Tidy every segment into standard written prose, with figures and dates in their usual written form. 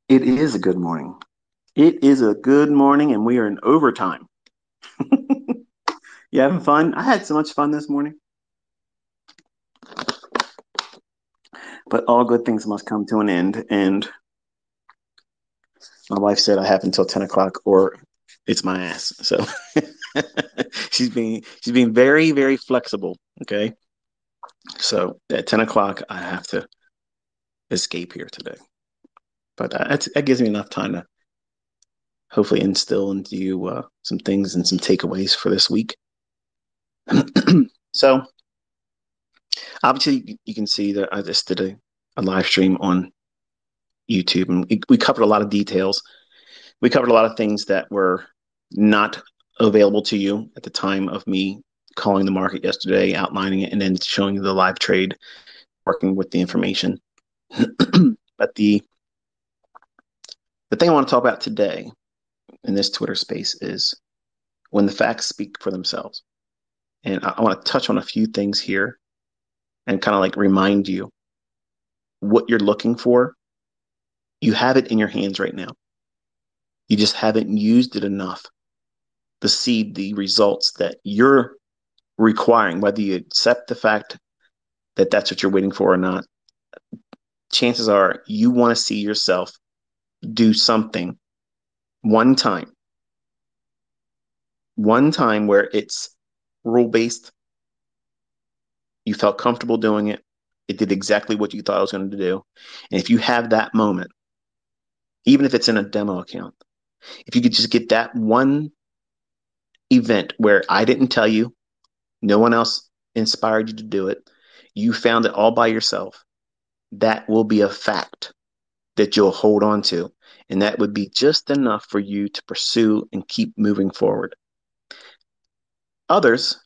It is a good morning. It is a good morning, and we are in overtime. You having fun? I had so much fun this morning, but all good things must come to an end. And my wife said I have until 10 o'clock or it's my ass. So she's being very, very flexible. Okay. So at 10 o'clock, I have to escape here today. But that gives me enough time to hopefully instill into you some things and some takeaways for this week. So obviously, you can see that I just did a live stream on YouTube, and we covered a lot of details. We covered a lot of things that were not available to you at the time of me calling the market yesterday, outlining it, and then showing you the live trade, working with the information. But the thing I want to talk about today in this Twitter space is when the facts speak for themselves. And I want to touch on a few things here and kind of like remind you what you're looking for. You have it in your hands right now. You just haven't used it enough to see the results that you're requiring, whether you accept the fact that that's what you're waiting for or not. Chances are you want to see yourself do something one time, one time where it's rule based. You felt comfortable doing it. It did exactly what you thought it was going to do. And if you have that moment, even if it's in a demo account, if you could just get that one event where I didn't tell you, no one else inspired you to do it, you found it all by yourself, that will be a fact that you'll hold on to. And that would be just enough for you to pursue and keep moving forward. Others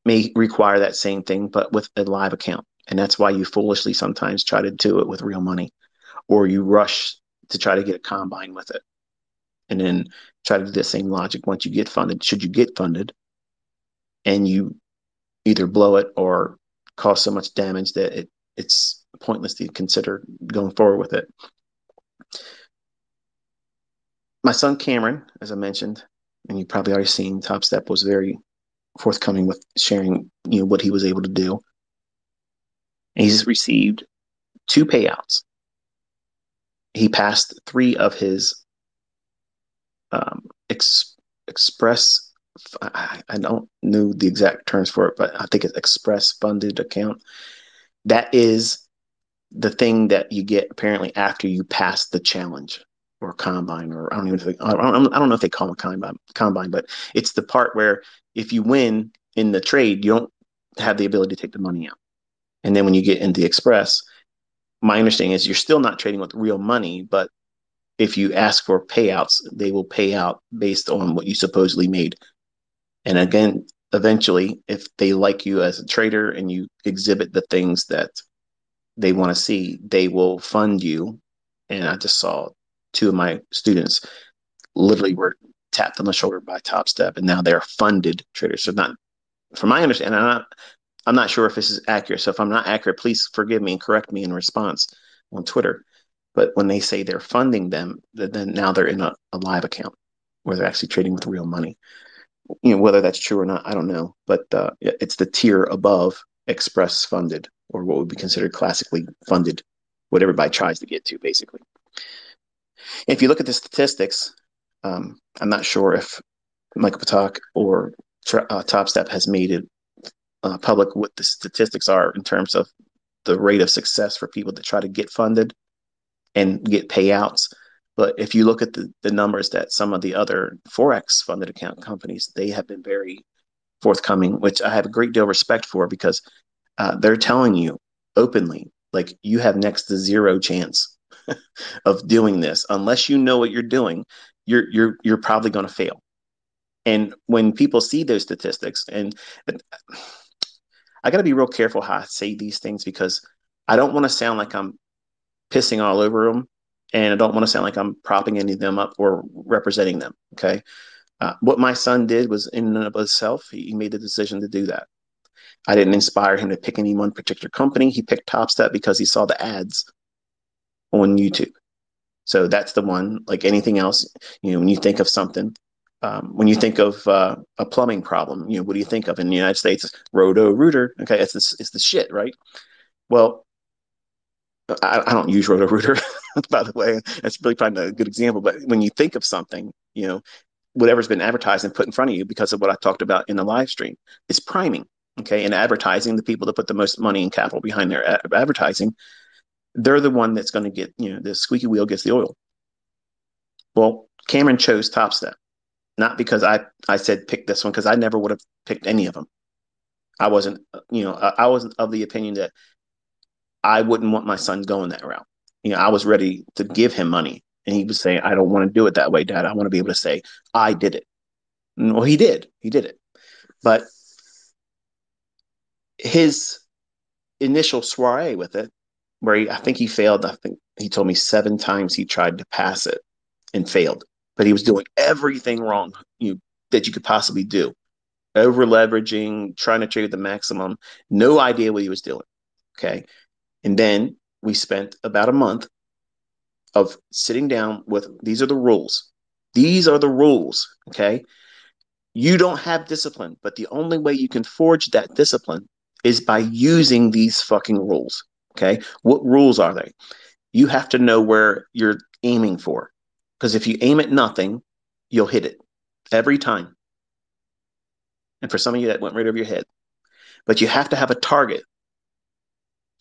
may require that same thing, but with a live account. And that's why you foolishly sometimes try to do it with real money, or you rush to try to get a combine with it. And then try to do the same logic once you get funded. Should you get funded and you either blow it or cause so much damage that it's pointless to consider going forward with it. My son Cameron, as I mentioned, and you've probably already seen, Top Step was very forthcoming with sharing, what he was able to do. And he's received two payouts. He passed three of his express. I don't know the exact terms for it, but I think it's express funded account. That is the thing that you get apparently after you pass the challenge or combine, or I don't know if they call it combine, but it's the part where if you win in the trade, you don't have the ability to take the money out. And then when you get into the express, my understanding is you're still not trading with real money, but if you ask for payouts, they will pay out based on what you supposedly made. And again, eventually, if they like you as a trader and you exhibit the things that they want to see, they will fund you. And I just saw two of my students literally were tapped on the shoulder by Top Step, and now they're funded traders. So not, from my understanding, I'm not sure if this is accurate. So if I'm not accurate, please forgive me and correct me in response on Twitter. But when they say they're funding them, then now they're in a live account where they're actually trading with real money. Whether that's true or not, I don't know. But it's the tier above express funded, or what would be considered classically funded, what everybody tries to get to, basically. If you look at the statistics, I'm not sure if Michael Patak or Top Step has made it public what the statistics are in terms of the rate of success for people that try to get funded and get payouts. But if you look at the numbers that some of the other Forex funded account companies, they have been very forthcoming, which I have a great deal of respect for, because they're telling you openly, like, you have next to zero chance of doing this unless you know what you're doing. You're probably going to fail. And when people see those statistics, and I got to be real careful how I say these things, because I don't want to sound like I'm pissing all over them, and I don't want to sound like I'm propping any of them up or representing them. Okay. What my son did was in and of itself, he made the decision to do that. I didn't inspire him to pick any one particular company. He picked Top Step because he saw the ads on YouTube. So that's the one. Like anything else, when you think of something, when you think of a plumbing problem, what do you think of in the United States? Roto Rooter. Okay, it's the shit, right? Well, I don't use Roto Rooter, by the way. That's really probably not a good example. But when you think of something, whatever's been advertised and put in front of you because of what I talked about in the live stream, it's priming. Okay, and advertising, the people that put the most money and capital behind their advertising, they're the one that's going to get, the squeaky wheel gets the oil. Well, Cameron chose Top Step, not because I said pick this one, because I never would have picked any of them. I wasn't, I wasn't of the opinion that I wouldn't want my son going that route. I was ready to give him money, and he was saying, "I don't want to do it that way, Dad. I want to be able to say I did it." Well, he did. He did it, but his initial soiree with it, where I think he failed. I think he told me 7 times he tried to pass it and failed, but he was doing everything wrong that you could possibly do. Over leveraging, trying to trade the maximum, no idea what he was doing. Okay. And then we spent about a month of sitting down with these are the rules. These are the rules. Okay. You don't have discipline, but the only way you can forge that discipline is by using these fucking rules. Okay. What rules are they? You have to know where you're aiming for. Because if you aim at nothing, you'll hit it every time. And for some of you, that went right over your head. But you have to have a target.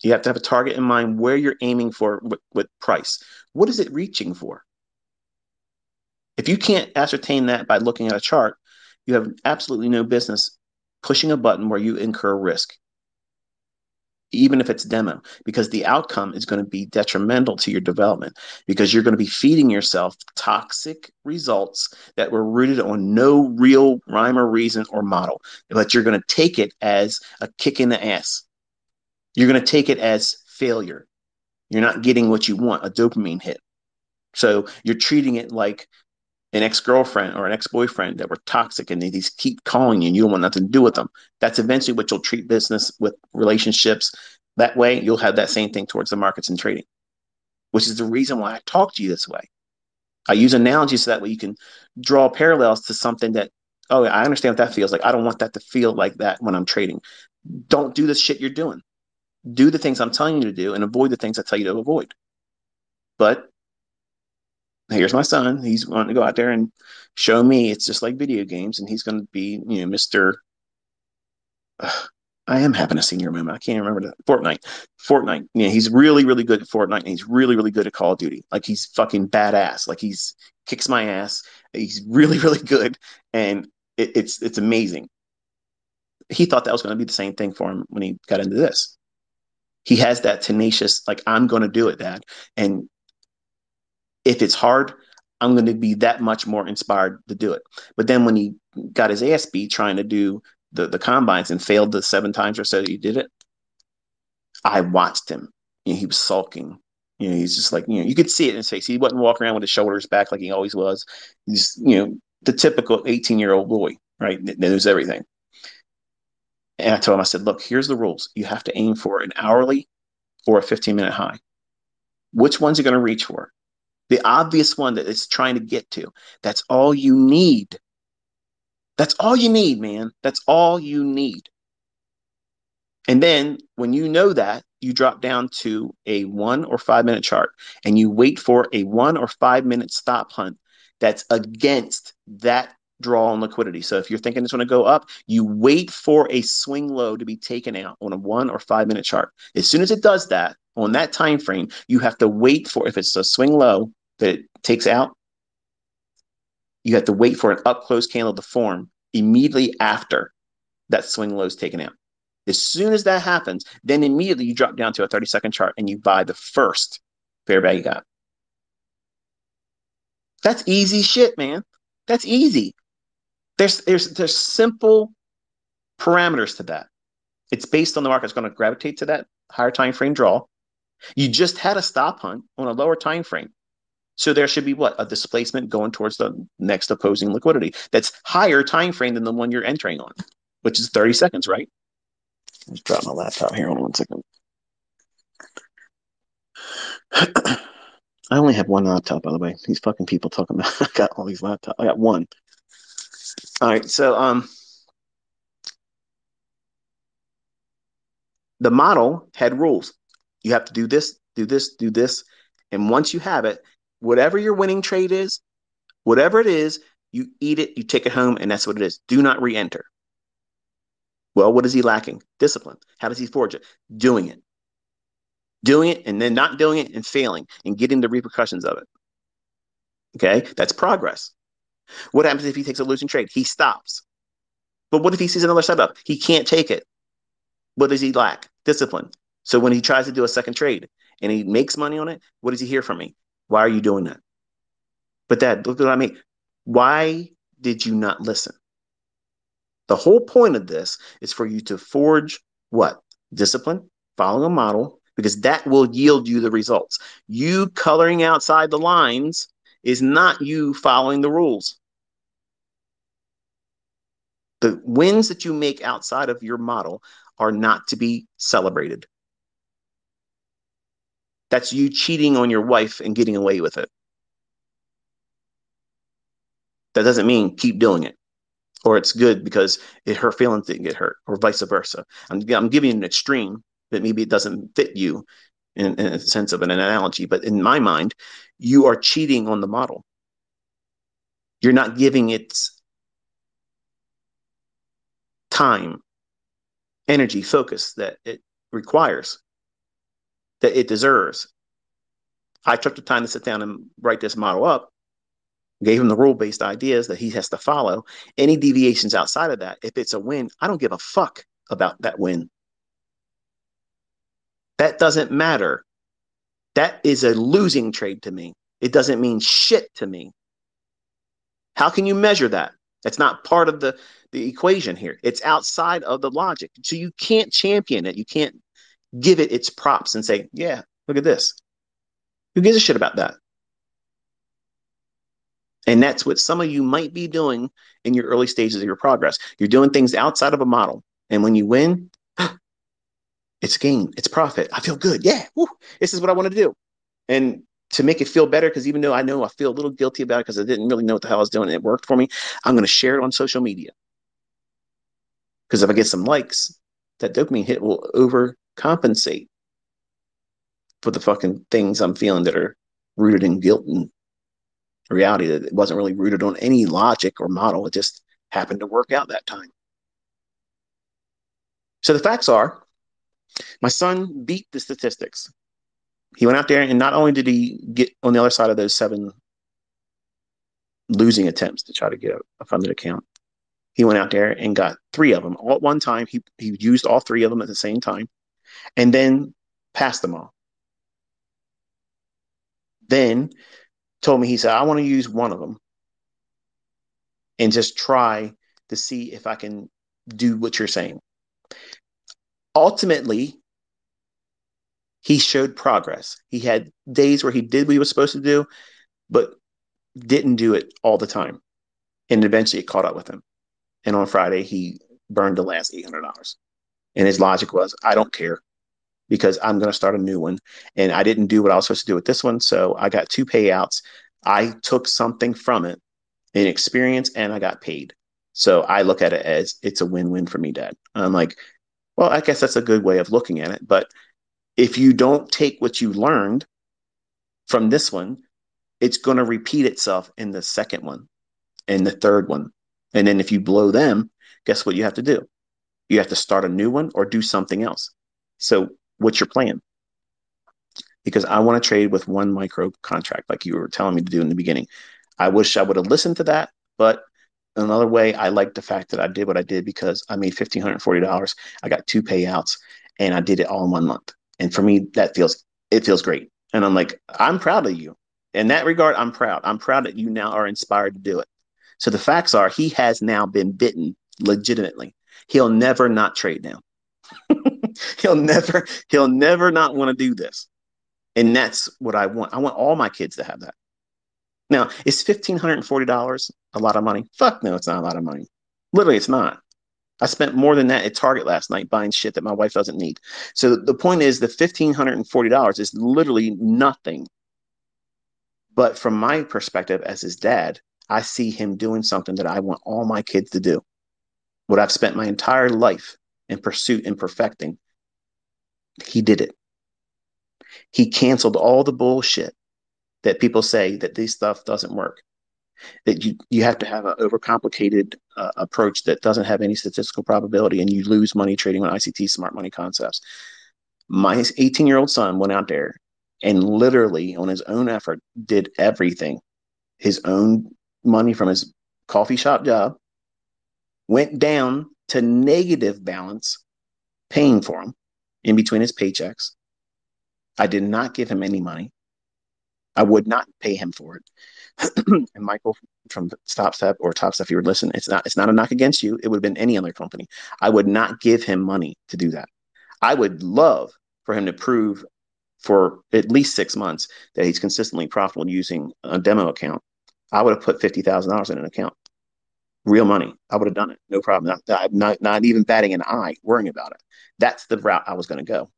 You have to have a target in mind where you're aiming for with price. What is it reaching for? If you can't ascertain that by looking at a chart, you have absolutely no business pushing a button where you incur risk, even if it's demo, because the outcome is going to be detrimental to your development, because you're going to be feeding yourself toxic results that were rooted on no real rhyme or reason or model, but you're going to take it as a kick in the ass. You're going to take it as failure. You're not getting what you want, a dopamine hit. So you're treating it like an ex-girlfriend or an ex-boyfriend that were toxic and they just keep calling you and you don't want nothing to do with them. That's eventually what you'll treat business with relationships. That way you'll have that same thing towards the markets and trading, which is the reason why I talk to you this way. I use analogies so that way you can draw parallels to something that, oh, I understand what that feels like. I don't want that to feel like that when I'm trading. Don't do the shit you're doing. Do the things I'm telling you to do and avoid the things I tell you to avoid. But here's my son. He's going to go out there and show me it's just like video games, and he's going to be, Mr. I am having a senior moment. I can't remember that. Fortnite. Fortnite. He's really, really good at Fortnite, and he's really, really good at Call of Duty. Like he's fucking badass. Like he's kicks my ass. He's really, really good, and it's amazing. He thought that was going to be the same thing for him when he got into this. He has that tenacious, like I'm going to do it, Dad, and if it's hard, I'm going to be that much more inspired to do it. But then when he got his ass beat trying to do the combines and failed the 7 times or so that he did it, I watched him. He was sulking. He's just like, you could see it in his face. He wasn't walking around with his shoulders back like he always was. He's, the typical 18-year-old boy, right? That knows everything. And I told him, I said, look, here's the rules. You have to aim for an hourly or a 15-minute high. Which one's you going to reach for? The obvious one that it's trying to get to. That's all you need. That's all you need, man. That's all you need. And then when you know that, you drop down to a 1 or 5 minute chart and you wait for a 1 or 5 minute stop hunt that's against that draw on liquidity. So if you're thinking it's going to go up, you wait for a swing low to be taken out on a 1 or 5 minute chart. As soon as it does that on that time frame, you have to wait for, if it's a swing low that it takes out, you have to wait for an up close candle to form immediately after that swing low is taken out. As soon as that happens, then immediately you drop down to a 30-second chart and you buy the first fair value gap. That's easy shit, man. That's easy. There's simple parameters to that. It's based on the market's going to gravitate to that higher time frame draw. You just had a stop hunt on a lower time frame. So there should be what? A displacement going towards the next opposing liquidity that's higher time frame than the one you're entering on, which is 30 seconds, right? Let's drop my laptop here. Hold on 1 second. I only have one laptop, by the way. These fucking people talking about I got all these laptops. I got one. All right, so the model had rules. You have to do this, do this, do this. And once you have it, whatever your winning trade is, whatever it is, you eat it, you take it home, and that's what it is. Do not re enter. Well, what is he lacking? Discipline. How does he forge it? Doing it. Doing it and then not doing it and failing and getting the repercussions of it. Okay. That's progress. What happens if he takes a losing trade? He stops. But what if he sees another setup? He can't take it. What does he lack? Discipline. So when he tries to do a second trade and he makes money on it, what does he hear from me? Why are you doing that? But Dad, look at what I mean. Why did you not listen? The whole point of this is for you to forge what? Discipline, following a model, because that will yield you the results. You coloring outside the lines is not you following the rules. The wins that you make outside of your model are not to be celebrated. That's you cheating on your wife and getting away with it. That doesn't mean keep doing it, or it's good because her feelings didn't get hurt, or vice versa. I'm giving you an extreme that maybe it doesn't fit you in a sense of an analogy, but in my mind, you are cheating on the model. You're not giving it time, energy, focus that it requires, that it deserves. I took the time to sit down and write this model up, gave him the rule based ideas that he has to follow. Any deviations outside of that, if it's a win, I don't give a fuck about that win. That doesn't matter. That is a losing trade to me. It doesn't mean shit to me. How can you measure that? That's not part of the equation here. It's outside of the logic. So you can't champion it. You can't give it its props and say, yeah, look at this. Who gives a shit about that? And that's what some of you might be doing in your early stages of your progress. You're doing things outside of a model. And when you win, it's gain, it's profit. I feel good. Yeah, woo, this is what I want to do. And to make it feel better, because even though I know I feel a little guilty about it because I didn't really know what the hell I was doing and it worked for me, I'm going to share it on social media. Because if I get some likes, that dopamine hit will overcompensate for the fucking things I'm feeling that are rooted in guilt and reality, that it wasn't really rooted on any logic or model. It just happened to work out that time. So the facts are my son beat the statistics. He went out there and not only did he get on the other side of those 7 losing attempts to try to get a funded account, he went out there and got 3 of them all at one time. He used all 3 of them at the same time and then passed them all. Then told me, he said, I want to use one of them and just try to see if I can do what you're saying. Ultimately, he showed progress. He had days where he did what he was supposed to do, but didn't do it all the time. And eventually it caught up with him. And on Friday, he burned the last $800. And his logic was, I don't care because I'm going to start a new one. And I didn't do what I was supposed to do with this one. So I got 2 payouts. I took something from it, an experience, and I got paid. So I look at it as it's a win-win for me, Dad. I'm like, well, I guess that's a good way of looking at it. But if you don't take what you learned from this one, it's going to repeat itself in the second one and the third one. And then if you blow them, guess what you have to do? You have to start a new one or do something else. So what's your plan? Because I want to trade with one micro contract like you were telling me to do in the beginning. I wish I would have listened to that, but another way, I like the fact that I did what I did because I made $1,540. I got 2 payouts and I did it all in 1 month. And for me, it feels great. And I'm like, I'm proud of you. In that regard, I'm proud. I'm proud that you now are inspired to do it. So the facts are he has now been bitten legitimately. He'll never not trade now. He'll never not want to do this. And that's what I want. I want all my kids to have that. Now, is $1,540 a lot of money? Fuck no, it's not a lot of money. Literally, it's not. I spent more than that at Target last night buying shit that my wife doesn't need. So the point is, the $1,540 is literally nothing But from my perspective as his dad, I see him doing something that I want all my kids to do. What I've spent my entire life in pursuit and perfecting, he did it. He canceled all the bullshit that people say that this stuff doesn't work. That you have to have an overcomplicated approach that doesn't have any statistical probability, and you lose money trading on ICT smart money concepts. My 18-year-old son went out there and literally on his own effort did everything. His own money from his coffee shop job went down to negative balance, paying for him in between his paychecks. I did not give him any money. I would not pay him for it. And Michael from Stop Step or Top Step, if you would listen, it's not a knock against you. It would have been any other company. I would not give him money to do that. I would love for him to prove for at least 6 months that he's consistently profitable using a demo account. I would have put $50,000 in an account, real money. I would have done it, no problem. Not even batting an eye, worrying about it. That's the route I was going to go.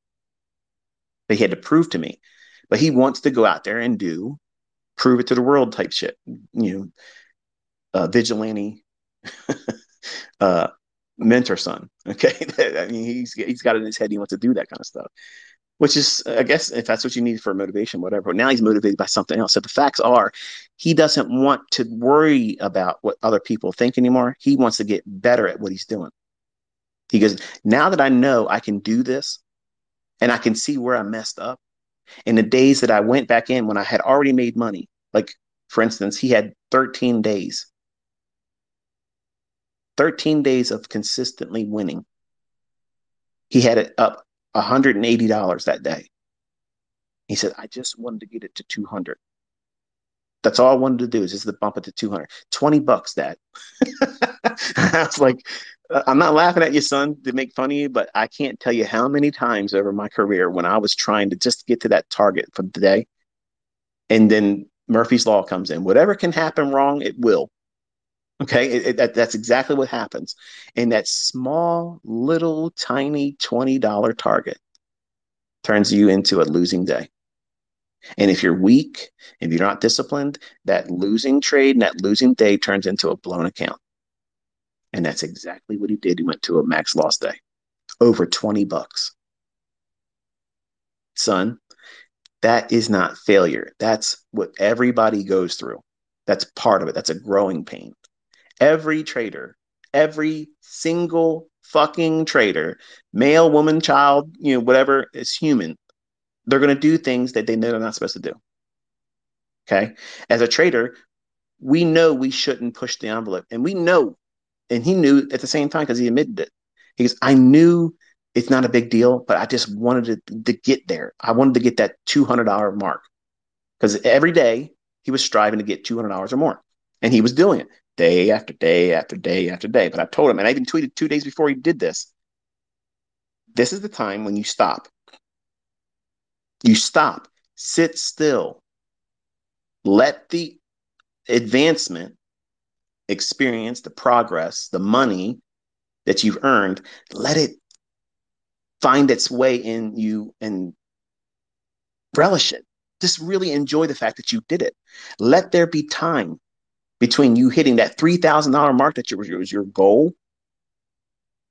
But he had to prove to me. But he wants to go out there and do prove it to the world type shit. Vigilante uh, mentor son. Okay, I mean he's got it in his head. He wants to do that kind of stuff, which is, I guess, if that's what you need for motivation, whatever. But now he's motivated by something else. So the facts are, he doesn't want to worry about what other people think anymore. He wants to get better at what he's doing. He goes, now that I know I can do this and I can see where I messed up, in the days that I went back in when I had already made money, like for instance, he had 13 days of consistently winning. He had it up $180 that day. He said, I just wanted to get it to 200. That's all I wanted to do is just to bump it to 200. $20, Dad. I was like, I'm not laughing at you, son, to make fun of you, but I can't tell you how many times over my career when I was trying to just get to that target for the day, and then Murphy's Law comes in. Whatever can happen wrong, it will. Okay, that's exactly what happens. And that small, little, tiny $20 target turns you into a losing day. And if you're weak, if you're not disciplined, that losing trade and that losing day turns into a blown account. And that's exactly what he did. He went to a max loss day, over $20. Son, that is not failure. That's what everybody goes through. That's part of it. That's a growing pain. Every trader, every single fucking trader, male, woman, child, whatever is human, they're going to do things that they know they're not supposed to do. Okay. As a trader, we know we shouldn't push the envelope, and we know, and he knew at the same time because he admitted it. He goes, I knew it's not a big deal, but I just wanted to get there. I wanted to get that $200 mark because every day he was striving to get $200 or more, and he was doing it day after day after day after day. But I told him, and I even tweeted 2 days before he did this, this is the time when you stop. You stop, sit still, let the advancement experience, the progress, the money that you've earned, let it find its way in you and relish it. Just really enjoy the fact that you did it. Let there be time between you hitting that $3,000 mark that was your goal.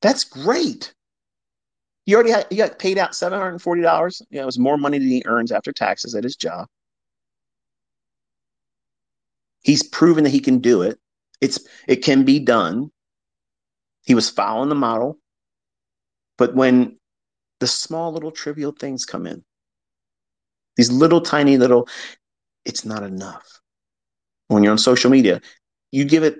That's great. You got paid out $740. It was more money than he earns after taxes at his job. He's proven that he can do it. It can be done. He was following the model. But when the small little trivial things come in, these little tiny little, it's not enough. When you're on social media, you give it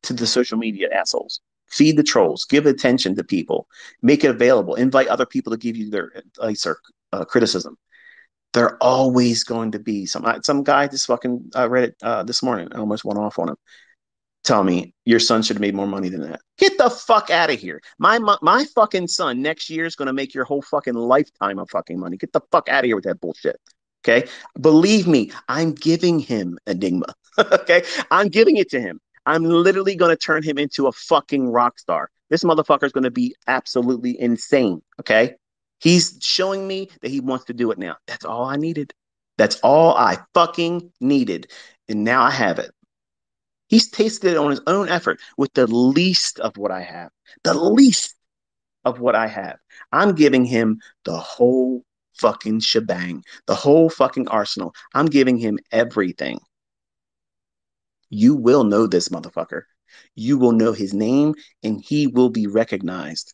to the social media assholes. Feed the trolls. Give attention to people. Make it available. Invite other people to give you their advice or criticism. There always going to be some guy just fucking read it this morning. I almost went off on him. Tell me your son should have made more money than that. Get the fuck out of here. My fucking son next year is going to make your whole fucking lifetime of fucking money. Get the fuck out of here with that bullshit. Okay. Believe me, I'm giving him Enigma. Okay. I'm giving it to him. I'm literally going to turn him into a fucking rock star. This motherfucker is going to be absolutely insane. Okay. He's showing me that he wants to do it now. That's all I needed. That's all I fucking needed. And now I have it. He's tasted it on his own effort with the least of what I have. The least of what I have. I'm giving him the whole fucking shebang, the whole fucking arsenal. I'm giving him everything. You will know this motherfucker. You will know his name and he will be recognized.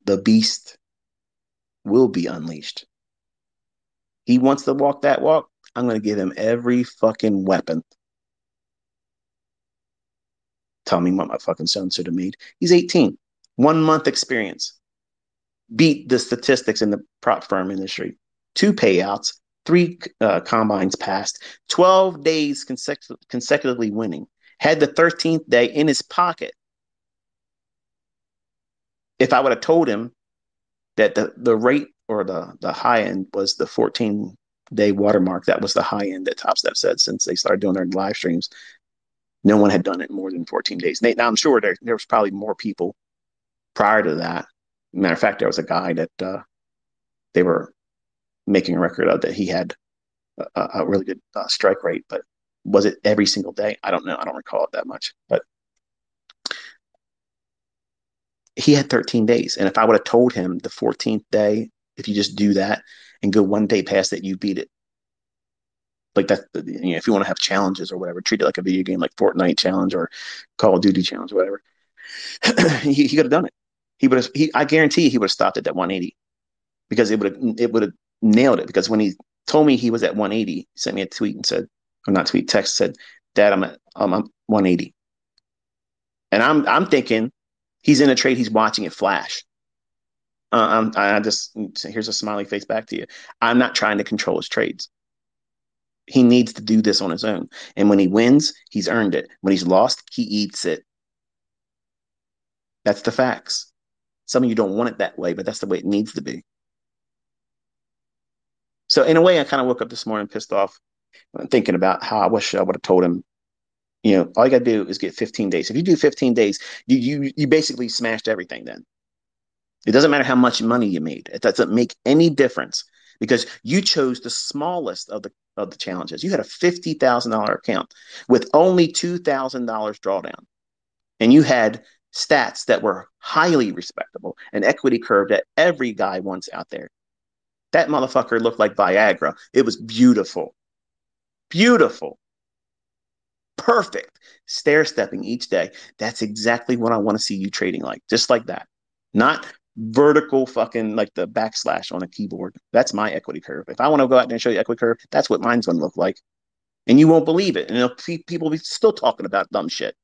The beast will be unleashed. He wants to walk that walk. I'm going to give him every fucking weapon. Tell me what my fucking son should have made. He's 18, 1 month experience. Beat the statistics in the prop firm industry. 2 payouts, 3 combines passed, 12 days consecutively winning. Had the 13th day in his pocket. If I would have told him that the rate or the high end was the 14-day watermark, that was the high end that Top Step said since they started doing their live streams. No one had done it in more than 14 days. Now, I'm sure there was probably more people prior to that. Matter of fact, there was a guy that they were making a record of that he had a really good strike rate, but was it every single day? I don't know. I don't recall it that much, but he had 13 days. And if I would have told him the 14th day, if you just do that and go 1 day past it, you beat it. Like that, you know, if you want to have challenges or whatever, treat it like a video game, like Fortnite challenge or Call of Duty challenge, or whatever. he could have done it. He would have. I guarantee he would have stopped at that 180 because it would have nailed it. Because when he told me he was at 180, he sent me a tweet and said, or not tweet, text said, "Dad, I'm 180," and I'm thinking he's in a trade, he's watching it flash. I just here's a smiley face back to you. I'm not trying to control his trades. He needs to do this on his own. And when he wins, he's earned it. When he's lost, he eats it. That's the facts. Some of you don't want it that way, but that's the way it needs to be. So in a way, I kind of woke up this morning pissed off, thinking about how I wish I would have told him, you know, all you got to do is get 15 days. If you do 15 days, you basically smashed everything then. It doesn't matter how much money you made. It doesn't make any difference because you chose the smallest of the challenges. You had a $50,000 account with only $2,000 drawdown, and you had stats that were highly respectable, an equity curve that every guy wants out there. That motherfucker looked like Viagra. It was beautiful, beautiful, perfect. Stair stepping each day. That's exactly what I want to see you trading like, just like that. Not vertical fucking like the backslash on a keyboard. That's my equity curve. If I want to go out there and show you equity curve, that's what mine's going to look like. And you won't believe it. And people will be still talking about dumb shit.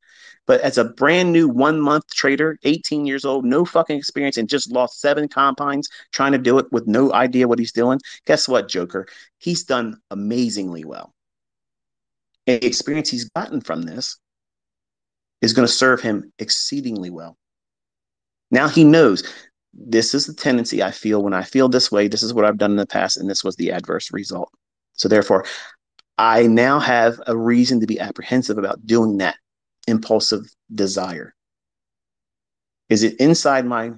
But as a brand new 1 month trader, 18 years old, no fucking experience, and just lost 7 combines trying to do it with no idea what he's doing, guess what, Joker? He's done amazingly well. And the experience he's gotten from this is going to serve him exceedingly well. Now he knows this is the tendency I feel when I feel this way. This is what I've done in the past, and this was the adverse result. So therefore, I now have a reason to be apprehensive about doing that impulsive desire. Is it inside my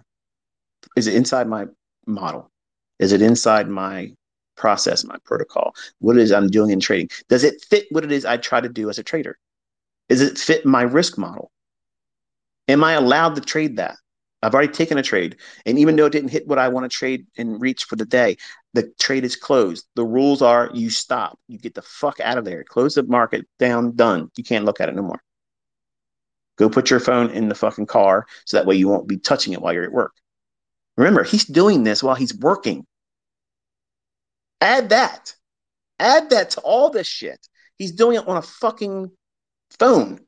model? Is it inside my process, my protocol? What it is I'm doing in trading? Does it fit what it is I try to do as a trader? Is it fit my risk model? Am I allowed to trade that? I've already taken a trade. And even though it didn't hit what I want to trade and reach for the day, the trade is closed. The rules are you stop. You get the fuck out of there. Close the market down, done. You can't look at it no more. Go put your phone in the fucking car so that way you won't be touching it while you're at work. Remember, he's doing this while he's working. Add that. Add that to all this shit. He's doing it on a fucking phone.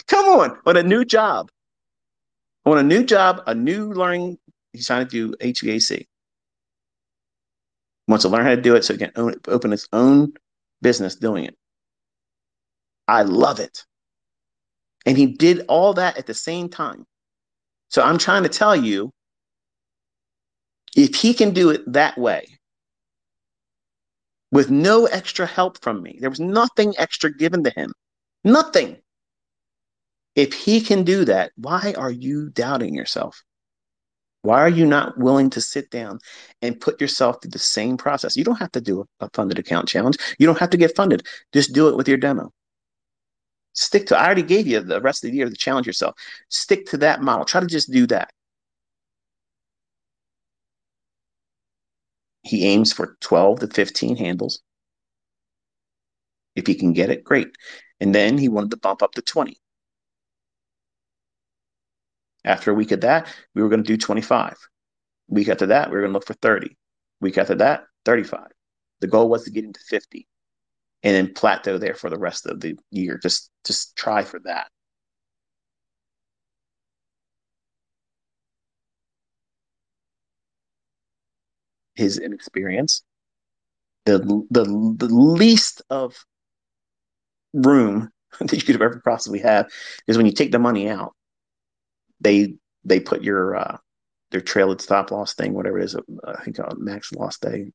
Come on a new job. On a new job, a new learning. He's trying to do HVAC. Wants to learn how to do it so he can open his own business doing it. I love it. And he did all that at the same time. So I'm trying to tell you, if he can do it that way, with no extra help from me, there was nothing extra given to him. Nothing. If he can do that, why are you doubting yourself? Why are you not willing to sit down and put yourself through the same process? You don't have to do a funded account challenge. You don't have to get funded. Just do it with your demo. Stick to, I already gave you the rest of the year to challenge yourself. Stick to that model. Try to just do that. He aims for 12 to 15 handles. If he can get it, great. And then he wanted to bump up to 20. After a week of that, we were going to do 25. Week after that, we were going to look for 30. Week after that, 35. The goal was to get into 50 and then plateau there for the rest of the year. Just try for that. His inexperience, the least of room that you could ever possibly have is when you take the money out. They they put their trailing stop loss thing, whatever it is, I think max loss day,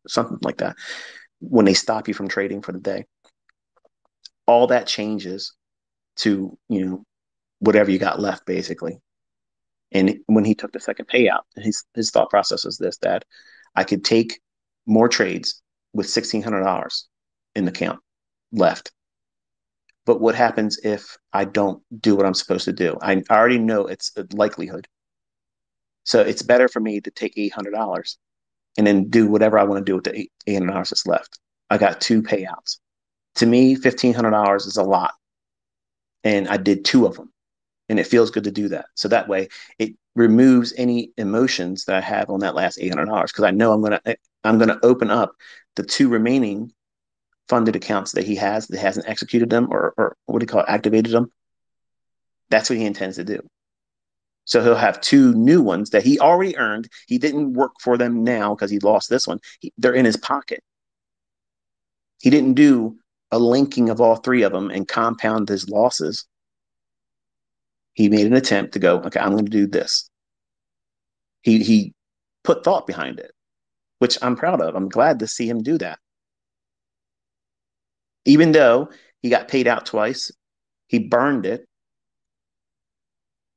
something like that. When they stop you from trading for the day, all that changes to whatever you got left, basically. And when he took the second payout, his thought process was this: that I could take more trades with $1,600 in the account left. But what happens if I don't do what I'm supposed to do? I already know it's a likelihood. So it's better for me to take $800 and then do whatever I want to do with the $800 that's left. I got two payouts. To me, $1,500 is a lot. And I did two of them. And it feels good to do that. So that way it removes any emotions that I have on that last $800 because I know I'm gonna open up the two remaining funded accounts that he has that hasn't executed them or what do you call it, activated them. That's what he intends to do. So he'll have two new ones that he already earned. He didn't work for them now because he lost this one. They're in his pocket. He didn't do a linking of all three of them and compound his losses. He made an attempt to go, okay, I'm going to do this. He put thought behind it, which I'm proud of. I'm glad to see him do that. Even though he got paid out twice, he burned it.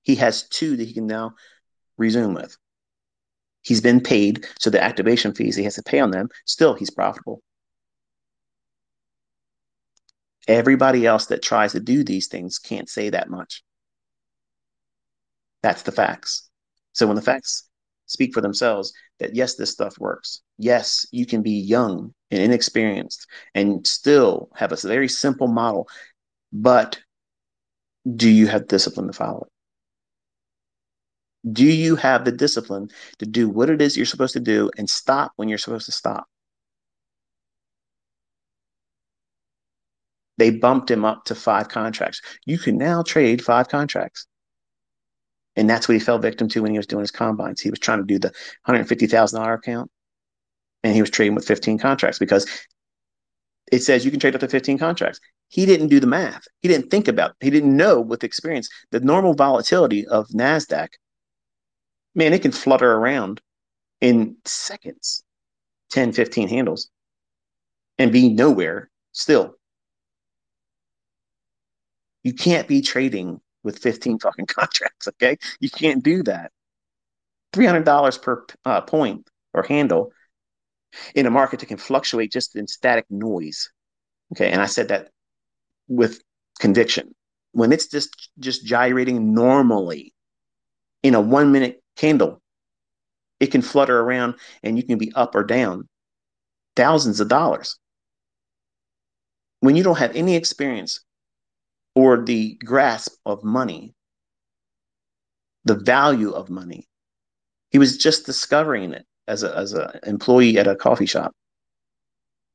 He has two that he can now resume with. He's been paid, so the activation fees he has to pay on them, still he's profitable. Everybody else that tries to do these things can't say that much. That's the facts. So when the facts speak for themselves, that yes, this stuff works. Yes, you can be young and inexperienced and still have a very simple model, but do you have discipline to follow it? Do you have the discipline to do what it is you're supposed to do and stop when you're supposed to stop? They bumped him up to 5 contracts. You can now trade 5 contracts. And that's what he fell victim to when he was doing his combines. He was trying to do the $150,000 account and he was trading with 15 contracts because it says you can trade up to 15 contracts. He didn't do the math. He didn't think about it. He didn't know with experience the normal volatility of NASDAQ. Man, it can flutter around in seconds, 10, 15 handles and be nowhere still. You can't be trading with 15 fucking contracts, okay? You can't do that. $300 per point or handle in a market that can fluctuate just in static noise. Okay, and I said that with conviction. When it's just gyrating normally in a 1 minute candle, it can flutter around and you can be up or down thousands of dollars. When you don't have any experience or the grasp of money, the value of money, he was just discovering it as a employee at a coffee shop.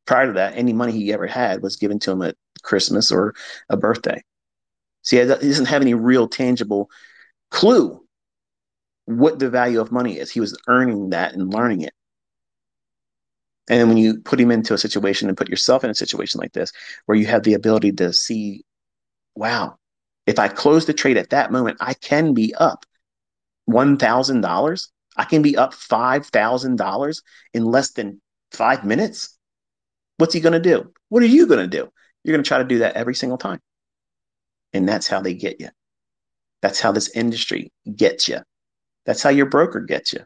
Prior to that, any money he ever had was given to him at Christmas or a birthday. See, he doesn't have any real tangible clue what the value of money is. He was earning that and learning it. And then when you put him into a situation and put yourself in a situation like this, where you have the ability to see, wow, if I close the trade at that moment, I can be up $1,000. I can be up $5,000 in less than 5 minutes. What's he going to do? What are you going to do? You're going to try to do that every single time. And that's how they get you. That's how this industry gets you. That's how your broker gets you.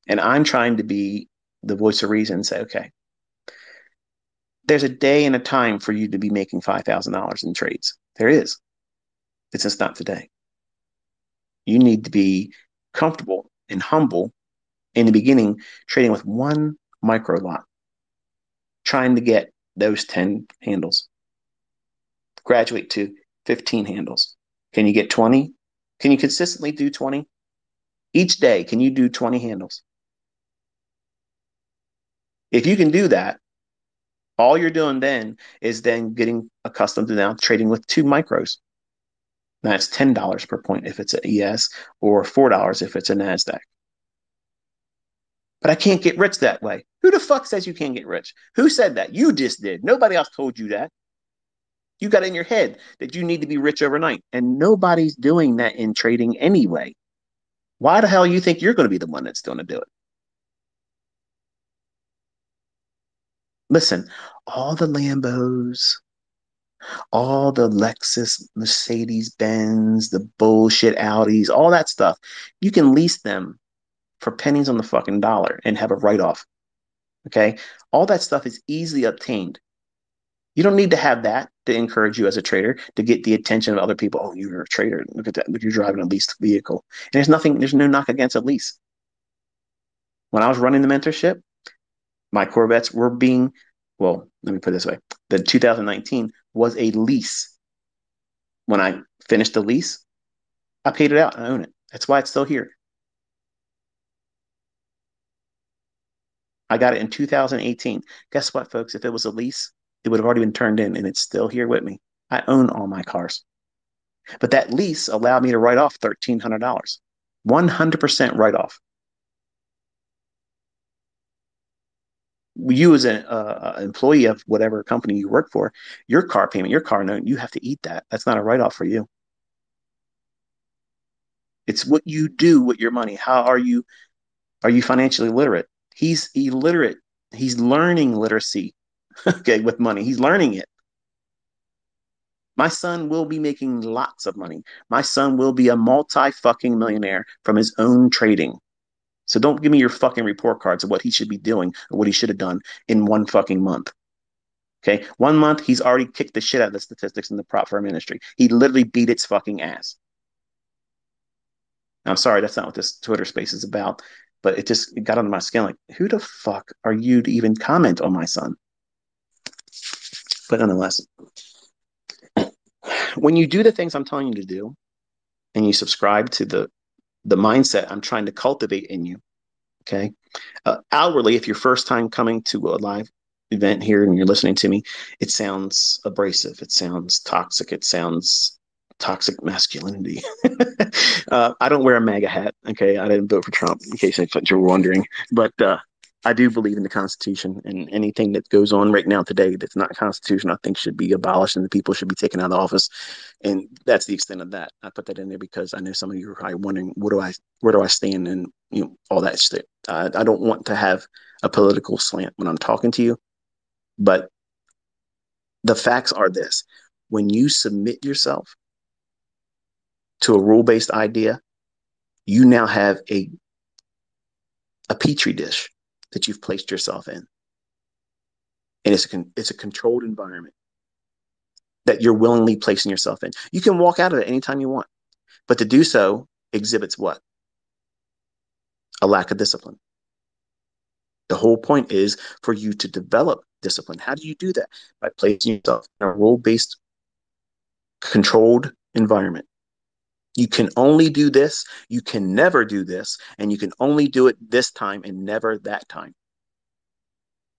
And I'm trying to be the voice of reason and say, okay, there's a day and a time for you to be making $5,000 in trades. There is. It's just not today. You need to be comfortable and humble in the beginning, trading with one micro lot, trying to get those 10 handles, graduate to 15 handles. Can you get 20? Can you consistently do 20? Each day, can you do 20 handles? If you can do that, all you're doing then is then getting accustomed to now trading with two micros. That's $10 per point if it's an ES or $4 if it's a NASDAQ. But I can't get rich that way. Who the fuck says you can't get rich? Who said that? You just did. Nobody else told you that. You got in your head that you need to be rich overnight. And nobody's doing that in trading anyway. Why the hell you think you're going to be the one that's going to do it? Listen, all the Lambos, all the Lexus, Mercedes Benz, the bullshit Audis, all that stuff, you can lease them for pennies on the fucking dollar and have a write off. Okay. All that stuff is easily obtained. You don't need to have that to encourage you as a trader to get the attention of other people. Oh, you're a trader. Look at that. Look, you're driving a leased vehicle. And there's no knock against a lease. When I was running the mentorship, my Corvettes were being, well, let me put it this way. The 2019 was a lease. When I finished the lease, I paid it out. I own it. That's why it's still here. I got it in 2018. Guess what, folks? If it was a lease, it would have already been turned in and it's still here with me. I own all my cars. But that lease allowed me to write off $1,300, 100% write off. You, as an employee of whatever company you work for, your car payment, your car note, you have to eat that. That's not a write off for you. It's what you do with your money. How are you? Are you financially literate? He's illiterate. He's learning literacy. Okay, with money, he's learning it. My son will be making lots of money. My son will be a multi fucking millionaire from his own trading. So don't give me your fucking report cards of what he should be doing or what he should have done in one fucking month. Okay. 1 month, he's already kicked the shit out of the statistics in the prop firm industry. He literally beat its fucking ass. I'm sorry, that's not what this Twitter space is about, but it got under my skin. Like, who the fuck are you to even comment on my son? But nonetheless, when you do the things I'm telling you to do and you subscribe to the mindset I'm trying to cultivate in you, okay, outwardly, if you're first time coming to a live event here and you're listening to me, it sounds abrasive. It sounds toxic. It sounds toxic masculinity. I don't wear a MAGA hat. Okay. I didn't vote for Trump, in case you're wondering. But I do believe in the Constitution, and anything that goes on right now today that's not Constitution, I think should be abolished and the people should be taken out of office. And that's the extent of that. I put that in there because I know some of you are probably wondering, where do I stand, and all that shit. I don't want to have a political slant when I'm talking to you, but the facts are this: when you submit yourself to a rule-based idea, you now have a petri dish that you've placed yourself in, and it's a controlled environment that you're willingly placing yourself in. You can walk out of it anytime you want, but to do so exhibits what? A lack of discipline. The whole point is for you to develop discipline. How do you do that? By placing yourself in a rule-based, controlled environment. You can only do this, you can never do this, and you can only do it this time and never that time.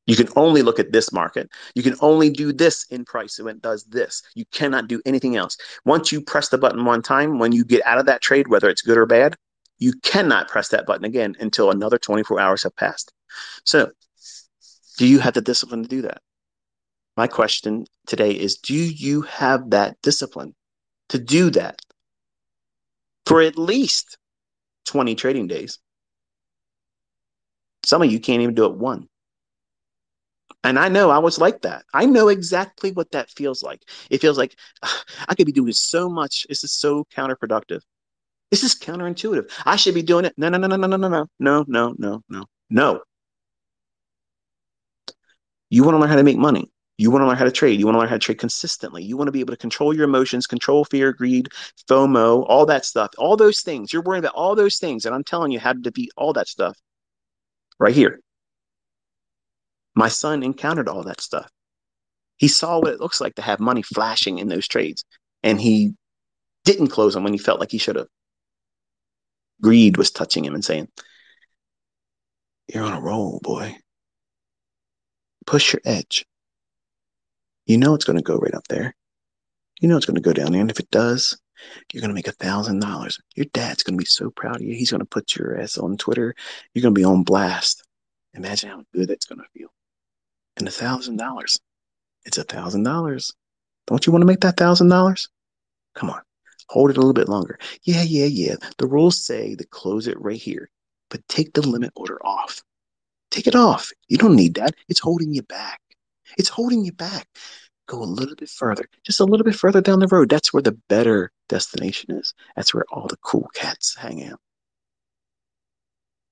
You can only look at this market. You can only do this in price when it does this. You cannot do anything else. Once you press the button one time, when you get out of that trade, whether it's good or bad, you cannot press that button again until another 24 hours have passed. So, do you have the discipline to do that? My question today is, do you have that discipline to do that for at least 20 trading days? Some of you can't even do it one. And I know I was like that. I know exactly what that feels like. It feels like I could be doing so much. This is so counterproductive. This is counterintuitive. I should be doing it. No, no, no, no, no, no, no, no, no, no, no, no, no. You want to learn how to make money. You want to learn how to trade. You want to learn how to trade consistently. You want to be able to control your emotions, control fear, greed, FOMO, all that stuff, all those things. You're worrying about all those things. And I'm telling you how to defeat all that stuff right here. My son encountered all that stuff. He saw what it looks like to have money flashing in those trades. And he didn't close them when he felt like he should have. Greed was touching him and saying, "You're on a roll, boy. Push your edge. You know it's going to go right up there. You know it's going to go down there. And if it does, you're going to make $1,000. Your dad's going to be so proud of you. He's going to put your ass on Twitter. You're going to be on blast. Imagine how good it's going to feel. And $1,000. It's $1,000. Don't you want to make that $1,000? Come on. Hold it a little bit longer. Yeah, yeah, yeah. The rules say to close it right here, but take the limit order off. Take it off. You don't need that. It's holding you back. It's holding you back. Go a little bit further, just a little bit further down the road. That's where the better destination is. That's where all the cool cats hang out.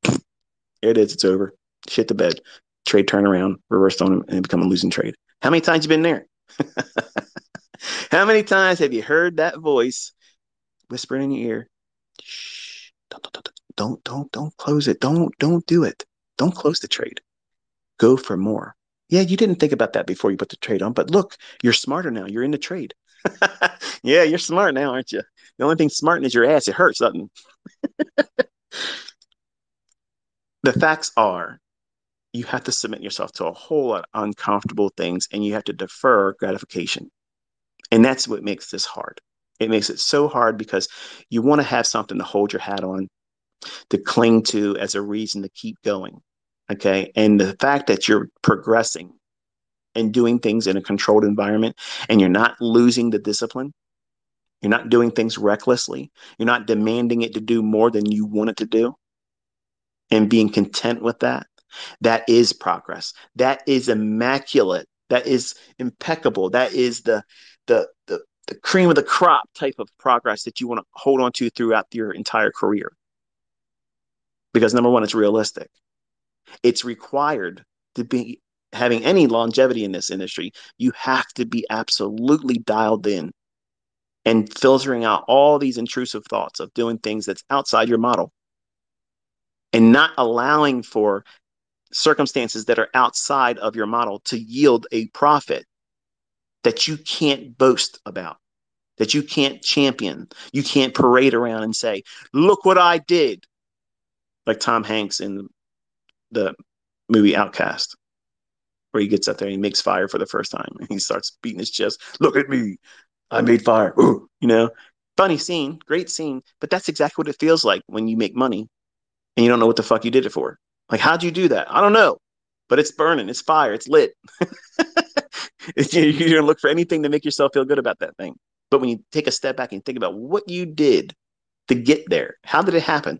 There it is. It's over. Shit the bed. Trade turnaround, reversed on him, and become a losing trade. How many times you been there? How many times have you heard that voice whispering in your ear? Shh, don't close it. Don't do it. Don't close the trade. Go for more. Yeah, you didn't think about that before you put the trade on, but look, you're smarter now. You're in the trade. Yeah, you're smart now, aren't you? The only thing smarting is your ass. It hurts, doesn't it? The facts are you have to submit yourself to a whole lot of uncomfortable things and you have to defer gratification. And that's what makes this hard. It makes it so hard because you want to have something to hold your hat on, to cling to as a reason to keep going. Okay. And the fact that you're progressing and doing things in a controlled environment and you're not losing the discipline, you're not doing things recklessly, you're not demanding it to do more than you want it to do, and being content with that, that is progress. That is immaculate. That is impeccable. That is the cream of the crop type of progress that you want to hold on to throughout your entire career. Because number one, it's realistic. It's required to be having any longevity in this industry. You have to be absolutely dialed in and filtering out all these intrusive thoughts of doing things that's outside your model and not allowing for circumstances that are outside of your model to yield a profit that you can't boast about, that you can't champion. You can't parade around and say, look what I did. Like Tom Hanks in the movie Outcast, where he gets up there and he makes fire for the first time and he starts beating his chest. Look at me. I made fire. Ooh, you know, funny scene, great scene. But that's exactly what it feels like when you make money and you don't know what the fuck you did it for. Like, how'd you do that? I don't know. But it's burning, it's fire, it's lit. You're going to look for anything to make yourself feel good about that thing. But when you take a step back and think about what you did to get there, how did it happen?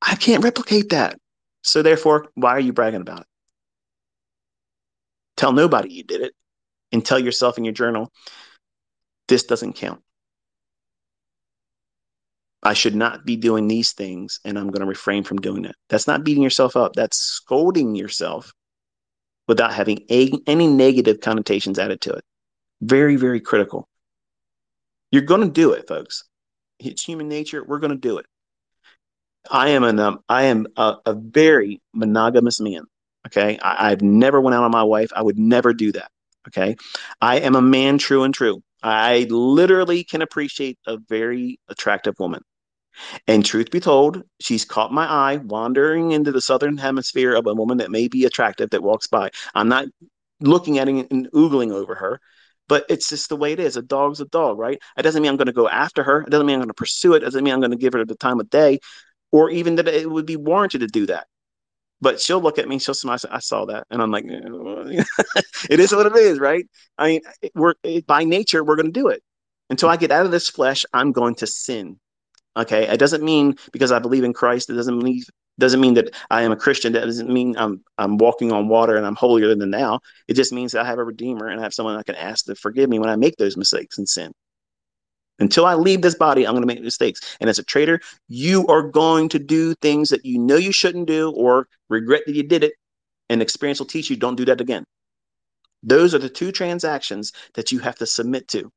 I can't replicate that. So therefore, why are you bragging about it? Tell nobody you did it and tell yourself in your journal, this doesn't count. I should not be doing these things and I'm going to refrain from doing it. That's not beating yourself up. That's scolding yourself without having any negative connotations added to it. Very, very critical. You're going to do it, folks. It's human nature. We're going to do it. I am a very monogamous man. Okay. I've never went out on my wife. I would never do that. Okay. I am a man true and true. I literally can appreciate a very attractive woman. And truth be told, she's caught my eye wandering into the southern hemisphere of a woman that may be attractive that walks by. I'm not looking at it and oogling over her, but it's just the way it is. A dog's a dog, right? It doesn't mean I'm going to go after her. It doesn't mean I'm going to pursue it. It doesn't mean I'm going to give her the time of day or even that it would be warranted to do that. But she'll look at me, she'll smile. I saw that, and I'm like, it is what it is, right? I mean, by nature we're going to do it. Until I get out of this flesh, I'm going to sin. Okay, it doesn't mean because I believe in Christ. It doesn't mean that I am a Christian. That doesn't mean I'm walking on water and I'm holier than thou. It just means that I have a redeemer and I have someone I can ask to forgive me when I make those mistakes and sin. Until I leave this body, I'm going to make mistakes. And as a trader, you are going to do things that you know you shouldn't do or regret that you did it. And experience will teach you don't do that again. Those are the two transactions that you have to submit to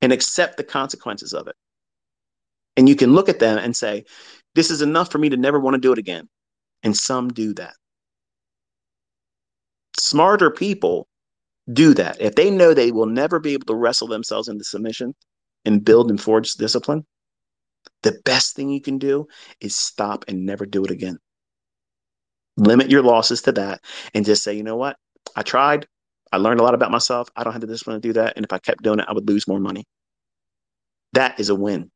and accept the consequences of it. And you can look at them and say, this is enough for me to never want to do it again. And some do that. Smarter people do that. If they know they will never be able to wrestle themselves into submission and build and forge discipline, the best thing you can do is stop and never do it again. Limit your losses to that and just say, you know what? I tried. I learned a lot about myself. I don't have the discipline to do that. And if I kept doing it, I would lose more money. That is a win.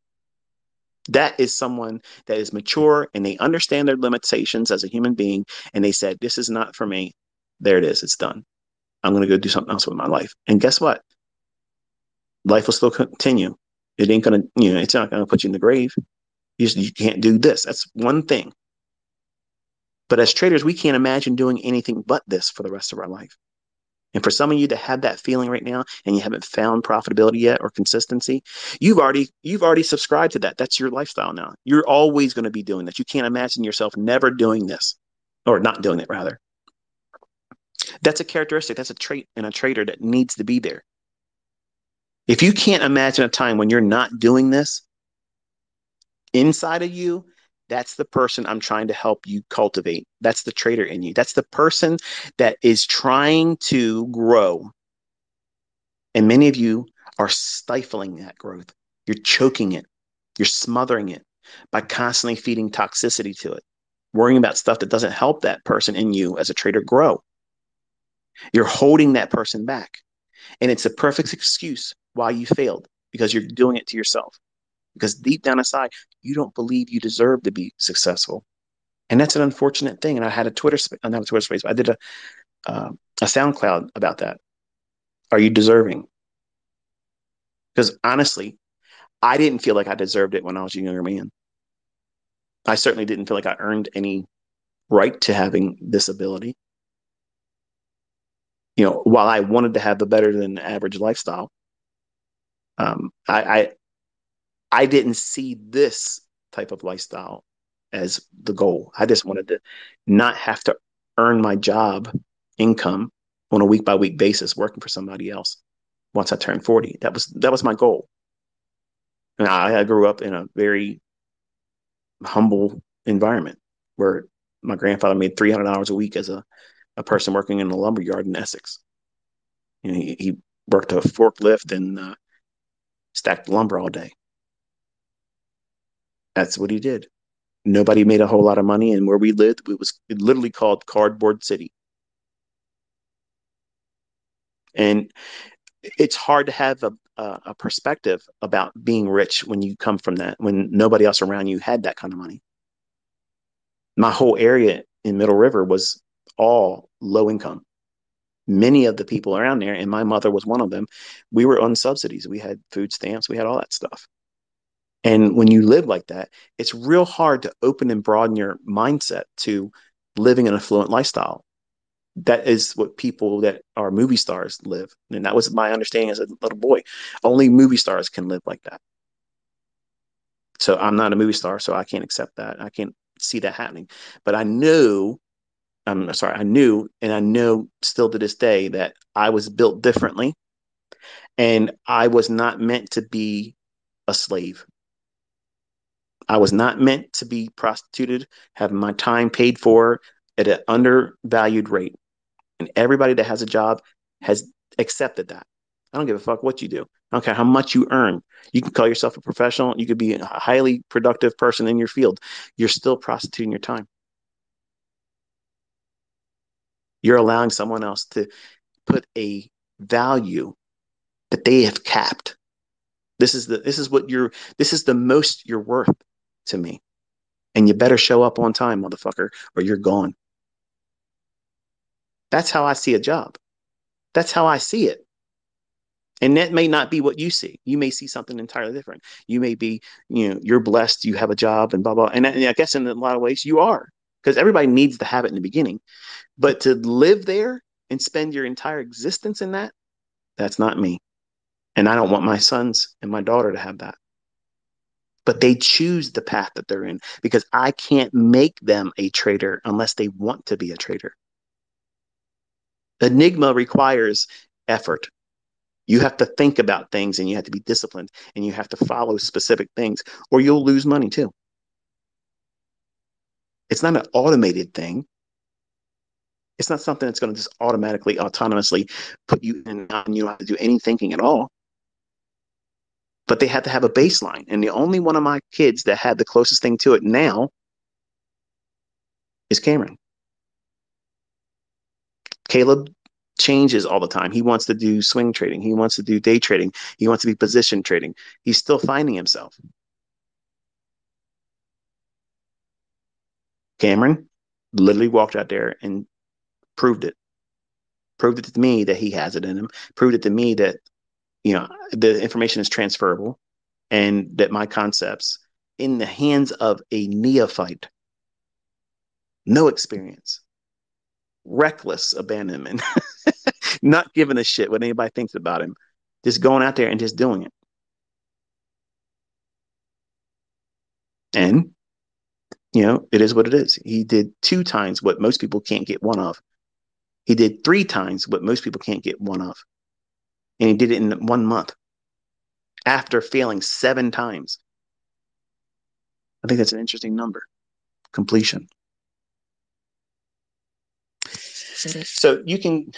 That is someone that is mature and they understand their limitations as a human being. And they said, this is not for me. There it is. It's done. I'm going to go do something else with my life. And guess what? Life will still continue. It ain't going to, it's not going to put you in the grave. You can't do this. That's one thing. But as traders, we can't imagine doing anything but this for the rest of our life. And for some of you to have that feeling right now and you haven't found profitability yet or consistency, you've already subscribed to that. That's your lifestyle now. You're always going to be doing this. You can't imagine yourself never doing this or not doing it rather. That's a characteristic. That's a trait in a trader that needs to be there. If you can't imagine a time when you're not doing this inside of you, that's the person I'm trying to help you cultivate. That's the trader in you. That's the person that is trying to grow. And many of you are stifling that growth. You're choking it. You're smothering it by constantly feeding toxicity to it, worrying about stuff that doesn't help that person in you as a trader grow. You're holding that person back. And it's a perfect excuse why you failed because you're doing it to yourself. Because deep down inside, you don't believe you deserve to be successful. And that's an unfortunate thing. And I had a Twitter, not a Twitter space, but I did a SoundCloud about that. Are you deserving? Because honestly, I didn't feel like I deserved it when I was a younger man. I certainly didn't feel like I earned any right to having this ability. While I wanted to have a better than average lifestyle, um, I, I didn't see this type of lifestyle as the goal. I just wanted to not have to earn my job income on a week by week basis working for somebody else once I turned 40. That was my goal. And I grew up in a very humble environment where my grandfather made $300 a week as a person working in a lumber yard in Essex. He worked a forklift and stacked lumber all day. That's what he did. Nobody made a whole lot of money, and where we lived, it literally called Cardboard City. And it's hard to have a perspective about being rich when you come from that, when nobody else around you had that kind of money. My whole area in Middle River was all low income. Many of the people around there, and my mother was one of them, we were on subsidies. We had food stamps, we had all that stuff. And when you live like that, it's real hard to open and broaden your mindset to living an affluent lifestyle. That is what people that are movie stars live. And that was my understanding as a little boy. Only movie stars can live like that. So I'm not a movie star, so I can't accept that. I can't see that happening. But I knew, and I know still to this day that I was built differently and I was not meant to be a slave. I was not meant to be prostituted, having my time paid for at an undervalued rate. And everybody that has a job has accepted that. I don't give a fuck what you do. I don't care how much you earn. You can call yourself a professional. You could be a highly productive person in your field. You're still prostituting your time. You're allowing someone else to put a value that they have capped. This is the most you're worth to me. And you better show up on time, motherfucker, or you're gone. That's how I see a job. That's how I see it. And that may not be what you see. You may see something entirely different. You may be, you're blessed, you have a job and blah, blah. And I guess in a lot of ways you are, because everybody needs to have it in the beginning. But to live there and spend your entire existence in that, that's not me. And I don't want my sons and my daughter to have that. But they choose the path that they're in because I can't make them a trader unless they want to be a trader. Enigma requires effort. You have to think about things and you have to be disciplined and you have to follow specific things or you'll lose money too. It's not an automated thing. It's not something that's going to just automatically, autonomously put you in and you don't have to do any thinking at all. But they have to have a baseline. And the only one of my kids that had the closest thing to it now is Cameron. Caleb changes all the time. He wants to do swing trading. He wants to do day trading. He wants to be position trading. He's still finding himself. Cameron literally walked out there and proved it. Proved it to me that he has it in him. Proved it to me that, the information is transferable and that my concepts in the hands of a neophyte, no experience, reckless abandonment, not giving a shit what anybody thinks about him, just going out there and just doing it. And, it is what it is. He did 2 times what most people can't get one of. He did 3 times what most people can't get one of. And he did it in 1 month after failing 7 times. I think that's an interesting number. Completion. So you can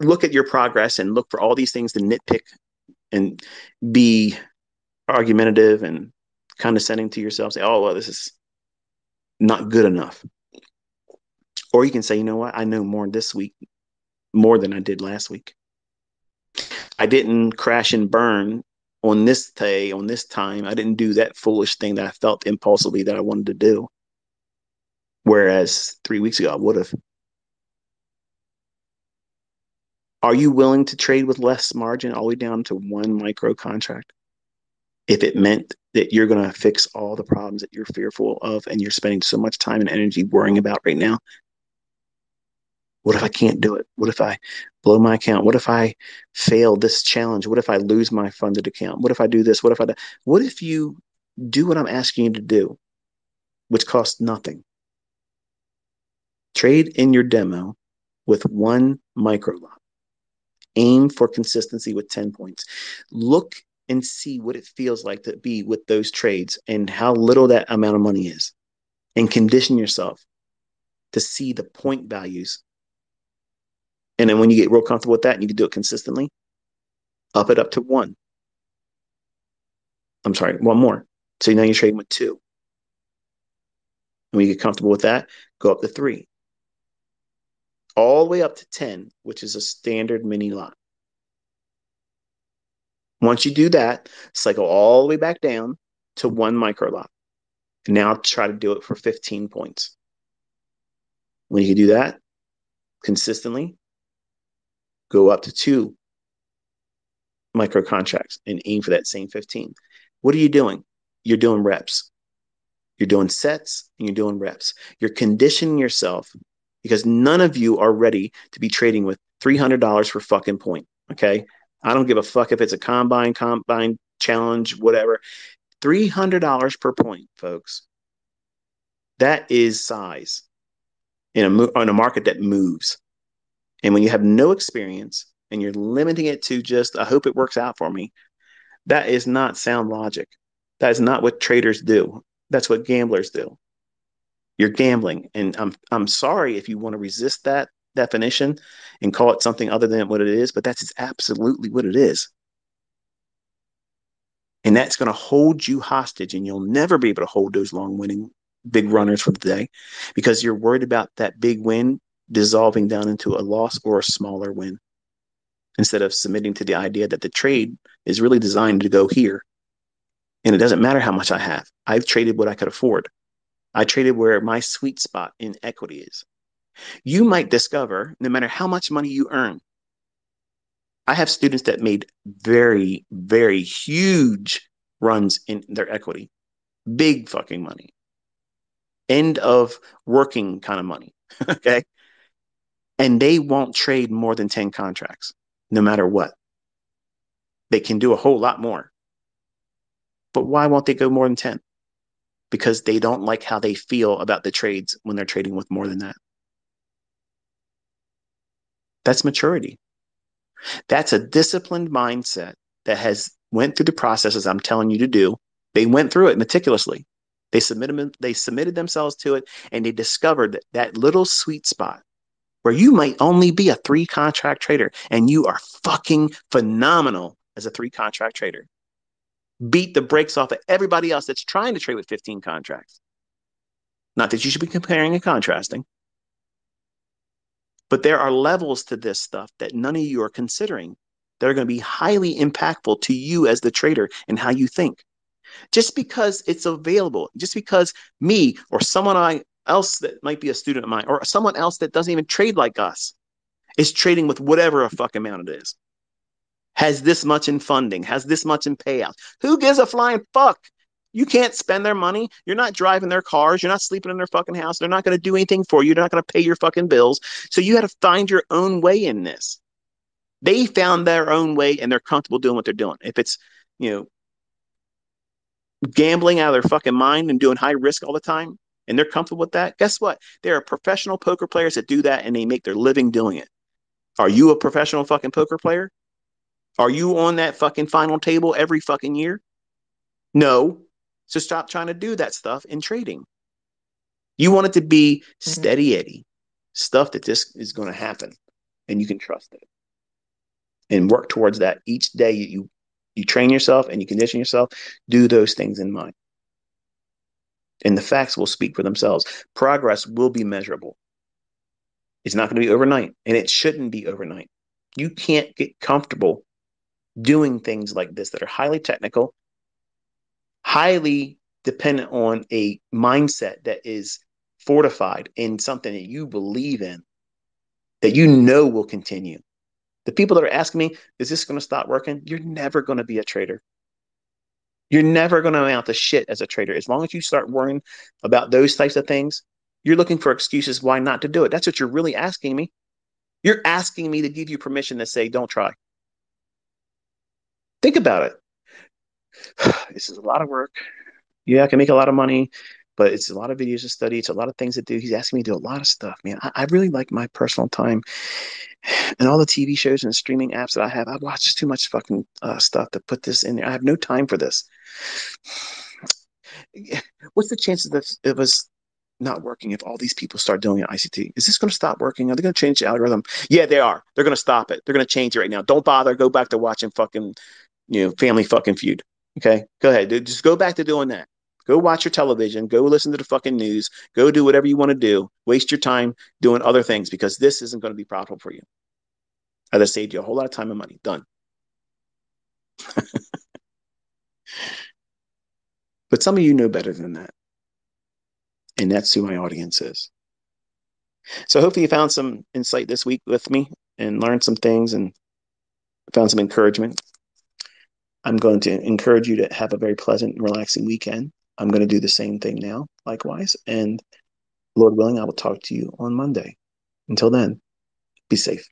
look at your progress and look for all these things to nitpick and be argumentative and condescending to yourself. Say, oh, well, this is not good enough. Or you can say, you know what? I know more this week, more than I did last week. I didn't crash and burn on this day, on this time. I didn't do that foolish thing that I felt impulsively that I wanted to do. Whereas 3 weeks ago, I would have. Are you willing to trade with less margin all the way down to one micro contract? If it meant that you're going to fix all the problems that you're fearful of and you're spending so much time and energy worrying about right now. What if I can't do it? What if I blow my account? What if I fail this challenge? What if I lose my funded account? What if I do this? What if you do what I'm asking you to do, which costs nothing? Trade in your demo with one micro lot. Aim for consistency with 10 points. Look and see what it feels like to be with those trades and how little that amount of money is. And condition yourself to see the point values. And then when you get real comfortable with that and you can do it consistently, up it up to 1. I'm sorry, 1 more. So now you're trading with 2. And when you get comfortable with that, go up to 3. All the way up to 10, which is a standard mini lot. Once you do that, cycle all the way back down to 1 micro lot. And now try to do it for 15 points. When you can do that consistently, go up to 2 micro contracts and aim for that same 15. What are you doing? You're doing reps. You're doing sets and you're doing reps. You're conditioning yourself because none of you are ready to be trading with $300 for fucking point. Okay. I don't give a fuck if it's a combine challenge, whatever. $300 per point, folks. That is size in a market that moves. And when you have no experience and you're limiting it to just, I hope it works out for me, that is not sound logic. That is not what traders do. That's what gamblers do. You're gambling. And I'm sorry if you want to resist that definition and call it something other than what it is, but that's absolutely what it is. And that's going to hold you hostage, and you'll never be able to hold those long winning big runners for the day because you're worried about that big win dissolving down into a loss or a smaller win instead of submitting to the idea that the trade is really designed to go here. And it doesn't matter how much I have. I've traded what I could afford. I traded where my sweet spot in equity is. You might discover, no matter how much money you earn, I have students that made very, very huge runs in their equity, big fucking money, end of working kind of money. Okay. And they won't trade more than 10 contracts, no matter what. They can do a whole lot more. But why won't they go more than 10? Because they don't like how they feel about the trades when they're trading with more than that. That's maturity. That's a disciplined mindset that has went through the processes I'm telling you to do. They went through it meticulously. They submitted themselves to it, and they discovered that little sweet spot where you might only be a 3 contract trader and you are fucking phenomenal as a 3 contract trader. Beat the brakes off of everybody else that's trying to trade with 15 contracts. Not that you should be comparing and contrasting, but there are levels to this stuff that none of you are considering that are going to be highly impactful to you as the trader and how you think. Just because it's available, just because me or someone else that might be a student of mine or someone else that doesn't even trade like us is trading with whatever a fuck amount it is, has this much in funding, has this much in payouts. Who gives a flying fuck? You can't spend their money. You're not driving their cars. You're not sleeping in their fucking house. They're not going to do anything for you. They're not going to pay your fucking bills. So you got to find your own way in this. They found their own way and they're comfortable doing what they're doing. If it's, you know, gambling out of their fucking mind and doing high risk all the time and they're comfortable with that, guess what? There are professional poker players that do that and they make their living doing it. Are you a professional fucking poker player? Are you on that fucking final table every fucking year? No. So stop trying to do that stuff in trading. You want it to be steady Eddie, stuff that this is going to happen and you can trust it and work towards that each day. You train yourself and you condition yourself, do those things in mind. And the facts will speak for themselves. Progress will be measurable. It's not going to be overnight, and it shouldn't be overnight. You can't get comfortable doing things like this that are highly technical, highly dependent on a mindset that is fortified in something that you believe in, that you know will continue. The people that are asking me, is this going to stop working? You're never going to be a trader. You're never going to amount to shit as a trader. As long as you start worrying about those types of things, you're looking for excuses why not to do it. That's what you're really asking me. You're asking me to give you permission to say, don't try. Think about it. This is a lot of work. Yeah, I can make a lot of money, but it's a lot of videos to study. It's a lot of things to do. He's asking me to do a lot of stuff, man. I really like my personal time and all the TV shows and streaming apps that I have. I watch too much fucking stuff to put this in there. I have no time for this. What's the chances of us not working if all these people start doing ICT? Is this going to stop working? Are they going to change the algorithm? Yeah, they are. They're going to stop it. They're going to change it right now. Don't bother. Go back to watching fucking, Family fucking Feud. Okay, go ahead. Dude. Just go back to doing that. Go watch your television. Go listen to the fucking news. Go do whatever you want to do. Waste your time doing other things because this isn't going to be profitable for you. As I saved you a whole lot of time and money. Done. But some of you know better than that. And that's who my audience is. So hopefully you found some insight this week with me and learned some things and found some encouragement. I'm going to encourage you to have a very pleasant and relaxing weekend. I'm going to do the same thing now, likewise. And Lord willing, I will talk to you on Monday. Until then, be safe.